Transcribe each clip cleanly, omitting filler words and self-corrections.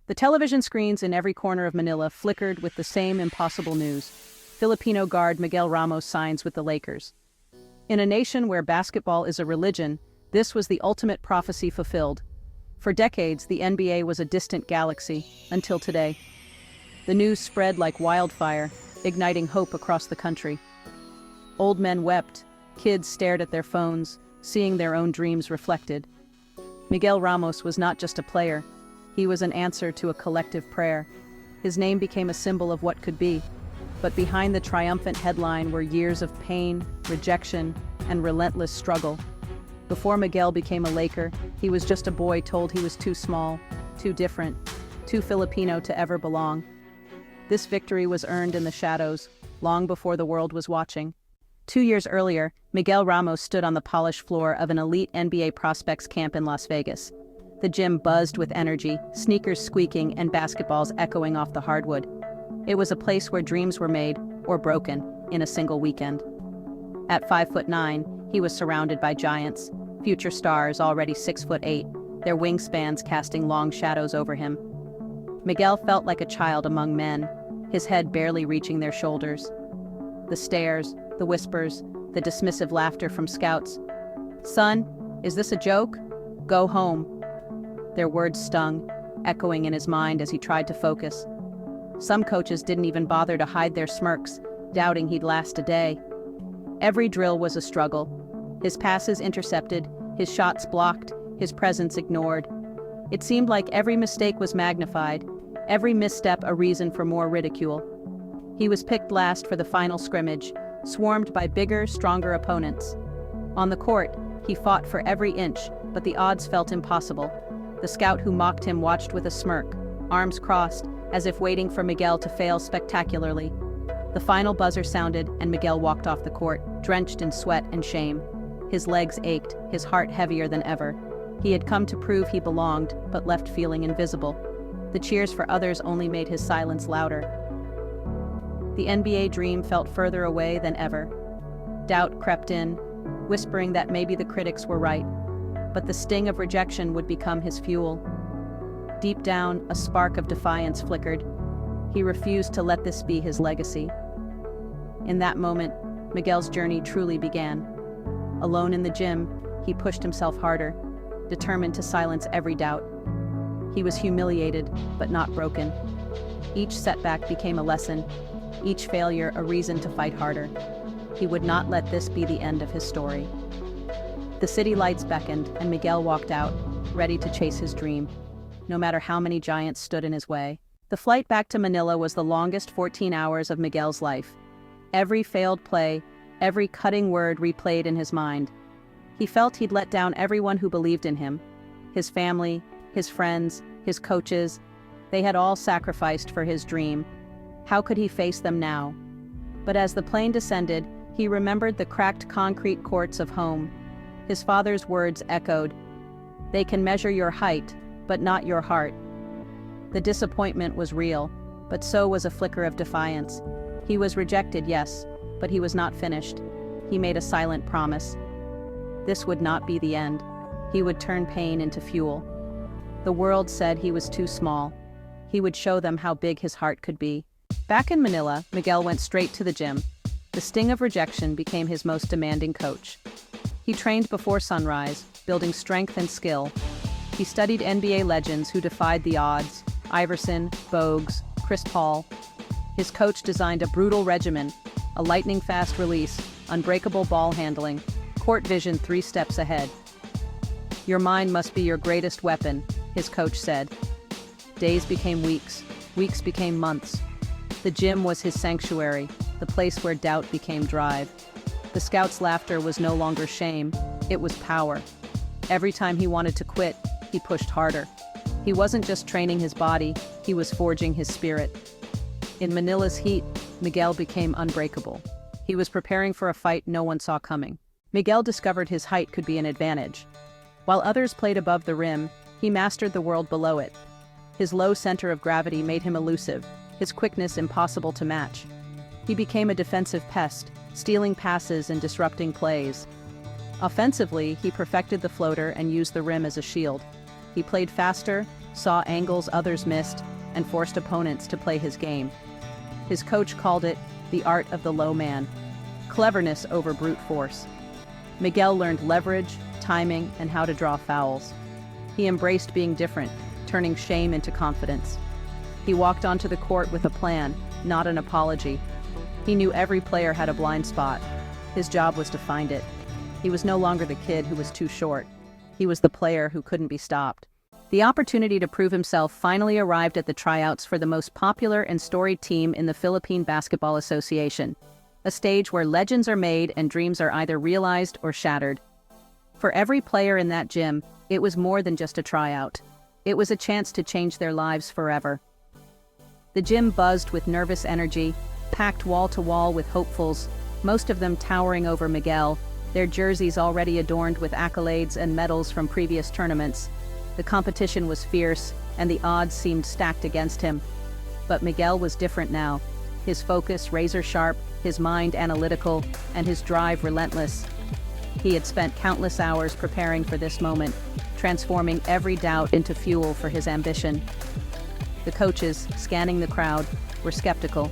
The television screens in every corner of Manila flickered with the same impossible news. Filipino guard Miguel Ramos signs with the Lakers. In a nation where basketball is a religion, this was the ultimate prophecy fulfilled. For decades, the NBA was a distant galaxy, until today. The news spread like wildfire, igniting hope across the country. Old men wept, kids stared at their phones, seeing their own dreams reflected. Miguel Ramos was not just a player, he was an answer to a collective prayer. His name became a symbol of what could be. But behind the triumphant headline were years of pain, rejection, and relentless struggle. Before Miguel became a Laker, he was just a boy told he was too small, too different, too Filipino to ever belong. This victory was earned in the shadows, long before the world was watching. 2 years earlier, Miguel Ramos stood on the polished floor of an elite NBA prospects camp in Las Vegas. The gym buzzed with energy, sneakers squeaking and basketballs echoing off the hardwood. It was a place where dreams were made, or broken, in a single weekend. At 5'9", he was surrounded by giants, future stars already 6'8", their wingspans casting long shadows over him. Miguel felt like a child among men, his head barely reaching their shoulders. The stares, the whispers, the dismissive laughter from scouts. "Son, is this a joke? Go home." Their words stung, echoing in his mind as he tried to focus. Some coaches didn't even bother to hide their smirks, doubting he'd last a day. Every drill was a struggle. His passes intercepted, his shots blocked, his presence ignored. It seemed like every mistake was magnified, every misstep a reason for more ridicule. He was picked last for the final scrimmage, swarmed by bigger, stronger opponents. On the court, he fought for every inch, but the odds felt impossible. The scout who mocked him watched with a smirk, arms crossed, as if waiting for Miguel to fail spectacularly. The final buzzer sounded, and Miguel walked off the court, drenched in sweat and shame. His legs ached, his heart heavier than ever. He had come to prove he belonged, but left feeling invisible. The cheers for others only made his silence louder. The NBA dream felt further away than ever. Doubt crept in, whispering that maybe the critics were right. But the sting of rejection would become his fuel. Deep down, a spark of defiance flickered. He refused to let this be his legacy. In that moment, Miguel's journey truly began. Alone in the gym, he pushed himself harder, determined to silence every doubt. He was humiliated, but not broken. Each setback became a lesson, each failure a reason to fight harder. He would not let this be the end of his story. The city lights beckoned, and Miguel walked out, ready to chase his dream, no matter how many giants stood in his way. The flight back to Manila was the longest 14 hours of Miguel's life. Every failed play, every cutting word replayed in his mind. He felt he'd let down everyone who believed in him. His family, his friends, his coaches, they had all sacrificed for his dream. How could he face them now? But as the plane descended, he remembered the cracked concrete courts of home. His father's words echoed, "They can measure your height, but not your heart." The disappointment was real, but so was a flicker of defiance. He was rejected, yes, but he was not finished. He made a silent promise. This would not be the end. He would turn pain into fuel. The world said he was too small. He would show them how big his heart could be. Back in Manila, Miguel went straight to the gym. The sting of rejection became his most demanding coach. He trained before sunrise, building strength and skill. He studied NBA legends who defied the odds: Iverson, Bogues, Chris Paul. His coach designed a brutal regimen, a lightning-fast release, unbreakable ball handling, court vision 3 steps ahead. "Your mind must be your greatest weapon," his coach said. Days became weeks, weeks became months. The gym was his sanctuary, the place where doubt became drive. The scout's laughter was no longer shame, it was power. Every time he wanted to quit, he pushed harder. He wasn't just training his body, he was forging his spirit. In Manila's heat, Miguel became unbreakable. He was preparing for a fight no one saw coming. Miguel discovered his height could be an advantage. While others played above the rim, he mastered the world below it. His low center of gravity made him elusive, his quickness impossible to match. He became a defensive pest, stealing passes and disrupting plays. Offensively, he perfected the floater and used the rim as a shield. He played faster, saw angles others missed, and forced opponents to play his game. His coach called it the art of the low man, cleverness over brute force. Miguel learned leverage, timing, and how to draw fouls. He embraced being different, turning shame into confidence. He walked onto the court with a plan, not an apology. He knew every player had a blind spot. His job was to find it. He was no longer the kid who was too short. He was the player who couldn't be stopped. The opportunity to prove himself finally arrived at the tryouts for the most popular and storied team in the Philippine Basketball Association, a stage where legends are made and dreams are either realized or shattered. For every player in that gym, it was more than just a tryout. It was a chance to change their lives forever. The gym buzzed with nervous energy, packed wall to wall with hopefuls, most of them towering over Miguel, their jerseys already adorned with accolades and medals from previous tournaments. The competition was fierce, and the odds seemed stacked against him. But Miguel was different now. His focus razor-sharp, his mind analytical, and his drive relentless. He had spent countless hours preparing for this moment, transforming every doubt into fuel for his ambition. The coaches, scanning the crowd, were skeptical.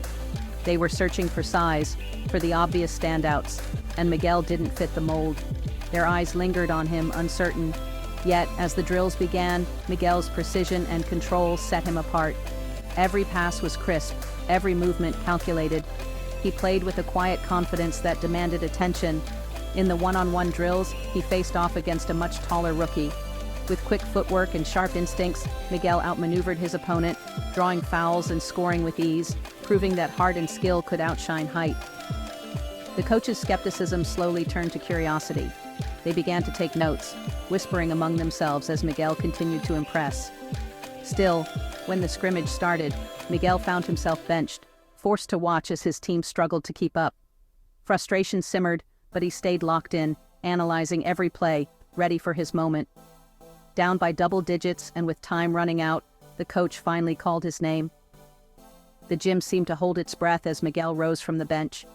They were searching for size, for the obvious standouts, and Miguel didn't fit the mold. Their eyes lingered on him, uncertain. Yet, as the drills began, Miguel's precision and control set him apart. Every pass was crisp, every movement calculated. He played with a quiet confidence that demanded attention. In the one-on-one drills, he faced off against a much taller rookie. With quick footwork and sharp instincts, Miguel outmaneuvered his opponent, drawing fouls and scoring with ease, proving that heart and skill could outshine height. The coach's skepticism slowly turned to curiosity. They began to take notes, whispering among themselves as Miguel continued to impress. Still, when the scrimmage started, Miguel found himself benched, forced to watch as his team struggled to keep up. Frustration simmered, but he stayed locked in, analyzing every play, ready for his moment. Down by double digits and with time running out, the coach finally called his name. The gym seemed to hold its breath as Miguel rose from the bench.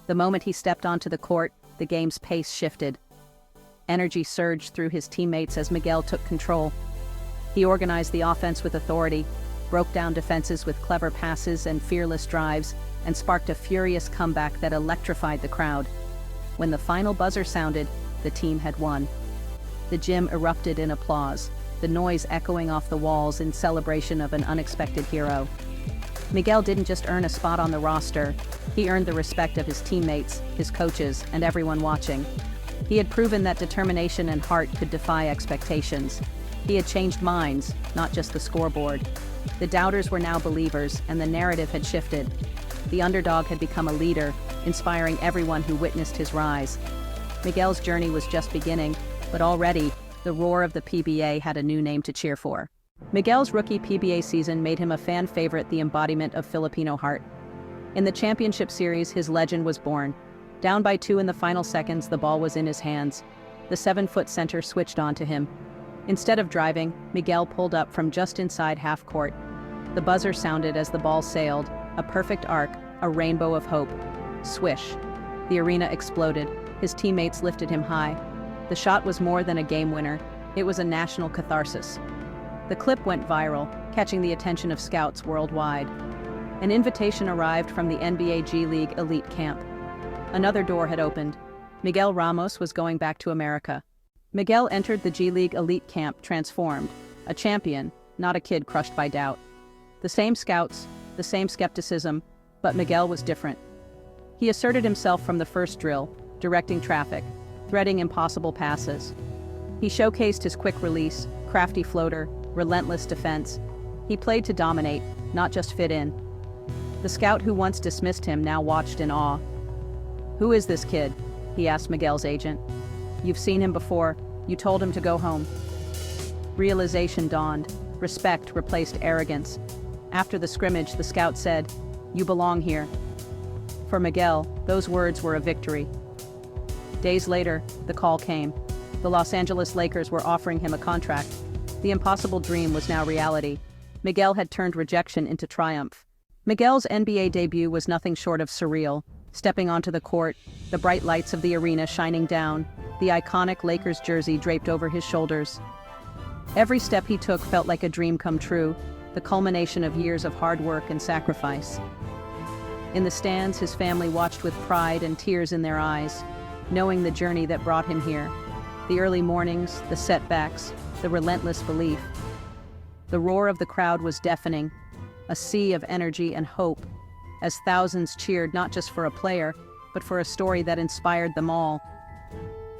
The moment he stepped onto the court, the game's pace shifted. Energy surged through his teammates as Miguel took control. He organized the offense with authority, broke down defenses with clever passes and fearless drives, and sparked a furious comeback that electrified the crowd. When the final buzzer sounded, the team had won. The gym erupted in applause, the noise echoing off the walls in celebration of an unexpected hero. Miguel didn't just earn a spot on the roster, he earned the respect of his teammates, his coaches, and everyone watching. He had proven that determination and heart could defy expectations. He had changed minds, not just the scoreboard. The doubters were now believers, and the narrative had shifted. The underdog had become a leader, inspiring everyone who witnessed his rise. Miguel's journey was just beginning, but already, the roar of the PBA had a new name to cheer for. Miguel's rookie PBA season made him a fan favorite, the embodiment of Filipino heart. In the championship series, his legend was born. Down by 2 in the final seconds, the ball was in his hands. The 7-foot center switched onto him. Instead of driving, Miguel pulled up from just inside half court. The buzzer sounded as the ball sailed, a perfect arc, a rainbow of hope. Swish. The arena exploded. His teammates lifted him high. The shot was more than a game winner. It was a national catharsis. The clip went viral, catching the attention of scouts worldwide. An invitation arrived from the NBA G League Elite Camp. Another door had opened. Miguel Ramos was going back to America. Miguel entered the G League Elite Camp transformed, a champion, not a kid crushed by doubt. The same scouts, the same skepticism, but Miguel was different. He asserted himself from the first drill, directing traffic, threading impossible passes. He showcased his quick release, crafty floater, relentless defense. He played to dominate, not just fit in. The scout who once dismissed him now watched in awe. "Who is this kid?" he asked Miguel's agent. "You've seen him before. You told him to go home." Realization dawned. Respect replaced arrogance. After the scrimmage, the scout said, "You belong here." For Miguel, those words were a victory. Days later, the call came. The Los Angeles Lakers were offering him a contract. The impossible dream was now reality. Miguel had turned rejection into triumph. Miguel's NBA debut was nothing short of surreal. Stepping onto the court, the bright lights of the arena shining down, the iconic Lakers jersey draped over his shoulders. Every step he took felt like a dream come true, the culmination of years of hard work and sacrifice. In the stands, his family watched with pride and tears in their eyes, knowing the journey that brought him here. The early mornings, the setbacks, the relentless belief. The roar of the crowd was deafening, a sea of energy and hope, as thousands cheered not just for a player, but for a story that inspired them all.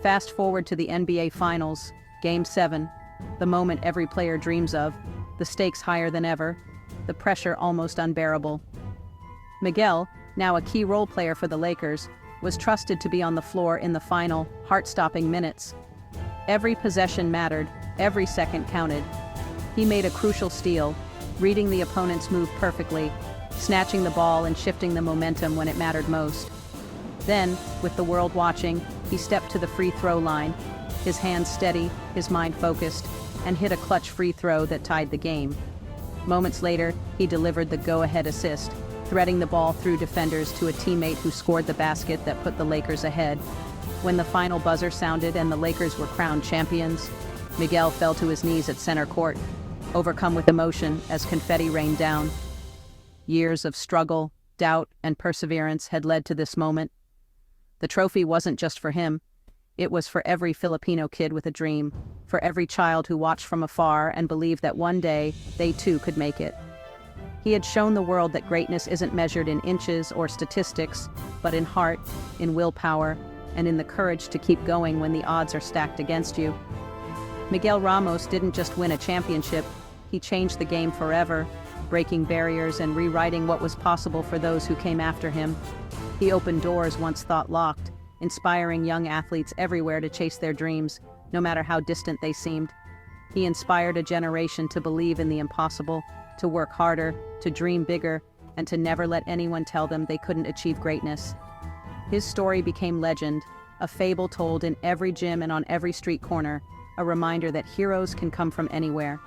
Fast forward to the NBA Finals, Game 7, the moment every player dreams of, the stakes higher than ever, the pressure almost unbearable. Miguel, now a key role player for the Lakers, was trusted to be on the floor in the final, heart-stopping minutes. Every possession mattered, every second counted. He made a crucial steal, reading the opponent's move perfectly, snatching the ball and shifting the momentum when it mattered most. Then, with the world watching, he stepped to the free throw line, his hands steady, his mind focused, and hit a clutch free throw that tied the game. Moments later, he delivered the go-ahead assist, threading the ball through defenders to a teammate who scored the basket that put the Lakers ahead. When the final buzzer sounded and the Lakers were crowned champions, Miguel fell to his knees at center court, overcome with emotion as confetti rained down. Years of struggle, doubt, and perseverance had led to this moment. The trophy wasn't just for him. It was for every Filipino kid with a dream, for every child who watched from afar and believed that one day they too could make it. He had shown the world that greatness isn't measured in inches or statistics, but in heart, in willpower, and in the courage to keep going when the odds are stacked against you. Miguel Ramos didn't just win a championship, he changed the game forever, breaking barriers and rewriting what was possible for those who came after him. He opened doors once thought locked, inspiring young athletes everywhere to chase their dreams, no matter how distant they seemed. He inspired a generation to believe in the impossible, to work harder, to dream bigger, and to never let anyone tell them they couldn't achieve greatness. His story became legend, a fable told in every gym and on every street corner, a reminder that heroes can come from anywhere.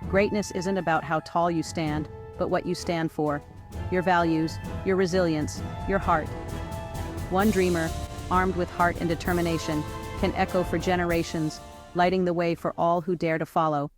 Greatness isn't about how tall you stand, but what you stand for, your values, your resilience, your heart. One dreamer, armed with heart and determination, can echo for generations, lighting the way for all who dare to follow.